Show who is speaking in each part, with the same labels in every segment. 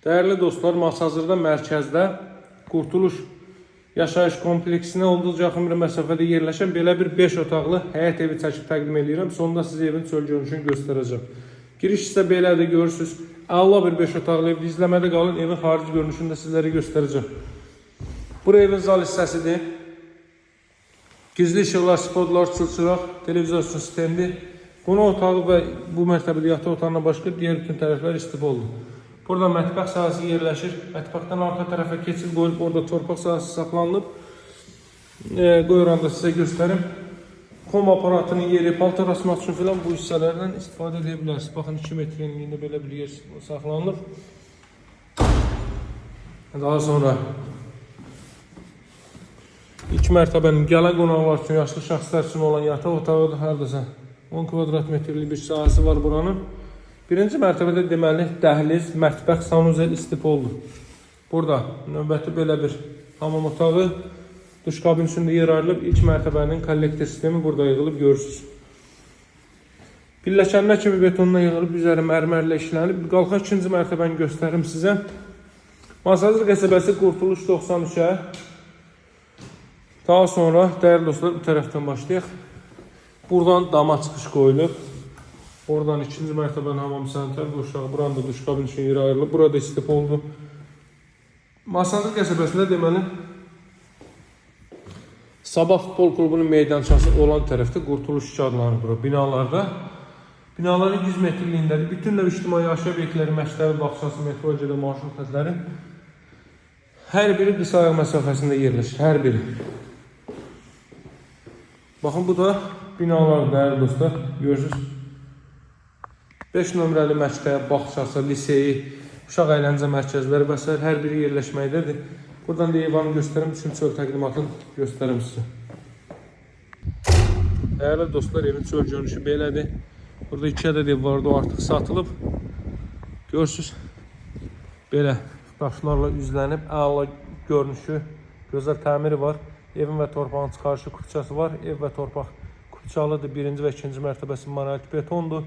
Speaker 1: Değerli dostlar, hazırda mərkəzdə Qurtuluş yaşayış kompleksinə olduqca yaxın bir məsafədə yerləşən belə bir 5 otaqlı həyət evi çəkib təqdim edirəm. Sonunda sizə evin çöl görünüşünü göstərəcəm. Giriş isə belədir, görürsünüz. Əla bir 5 otaqlı evdir. İzləmədə qalın, evin xarici görünüşünü də sizlərə göstərəcəm. Bura evin zal hissəsidir. Gizli işıqlar, spotlar, çılçıraq, televizyon sistemli. Qonaq otağı və bu mərtəbədə yataq otağına başqa digər bütün tərəflər istif oldu. Burada mətbəx sahəsi yerləşir. Mətbəxdən arxa tərəfə keçid qoyulub, orada torpaq sahəsi saxlanılıb. Qoyuram da sizə göstərim. Kom aparatının yeri, paltar asmaq üçün filan bu hissələrdən istifadə edə bilərsiniz. Baxın, 2 metr enliyində belə bir yer saxlanılıb. Daha sonra ilk mərtəbənin gələn qonaqlar üçün, yaşlı şəxslər üçün olan yataq otağıdır. Haradasa 10 kvadrat metrlik bir sahəsi var buranın. Birinci mərtəbədə deməli dəhliz, mətbəx, sanuzel istif oldu. Burada növbəti belə bir hamam otağı, duş kabin üstündə yer ayrılıb. İlk mərtəbənin kollektor sistemi burada yığılıb, görürsünüz. Pilləkənlər kimi betonla yığılıb, üzəri mərmərlə işlənib. Qalxa ikinci mərtəbəni göstərim sizə. Masazır qəsəbəsi Qurtuluş 93-ə. Daha sonra, dəyərli dostlar, bu tərəfdən başlayaq. Buradan dama çıxış qoyulub. Oradan ikinci mərtəbənin hamam sənətlər quşağı, buranın da duş kabin üçün yeri ayrılıb. Burada istif oldu. Masazır qəsəbəsində deməli Sabah futbol klubunun meydançası olan tərəfdə Qurtuluş adlanır bura binalarda. Binaların 100 metrliyindədir. Bütünlə ictimai yaşayış obyektləri, məktəbi, bağçası, metro cədə marşrut xətləri hər biri qısa ayaq məsafəsində yerləşir. Hər biri. Baxın, bu da binalar, dəyərli dostlar, görürsünüz. 5 nömrəli məktəb, bağçası, liseyi, uşaq əyləncə mərkəzləri və s. hər biri yerləşməkdədir. Buradan da eyvanı göstərim, üçün çöl təqdimatını göstərim sizə. Dəyərli dostlar, evin çöl görünüşü belədir. Burada 2 ədəd ev vardı, o artıq satılıb. Görürsünüz, belə daşlarla üzlənib, əla görünüşü, gözəl təmiri var. Evin və torpağın çıxarışı kupçası var. Ev və torpaq kupçalıdır. Birinci və ikinci mərtəbəsi monolit betondur.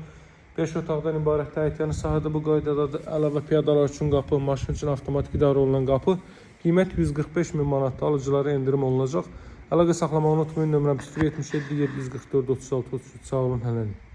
Speaker 1: 5 otaqdan ibarət həyətyanı sahədə bu qaydadadır. Əlavə piyadalar üçün qapı, maşın üçün avtomatik idarə olunan qapı. Qiymət 145 min manatda, alıcılara endirim olunacaq. Əlaqə saxlamağı unutmayın. Nömrəm 077 744 36 33. Sağ olun, hələlik.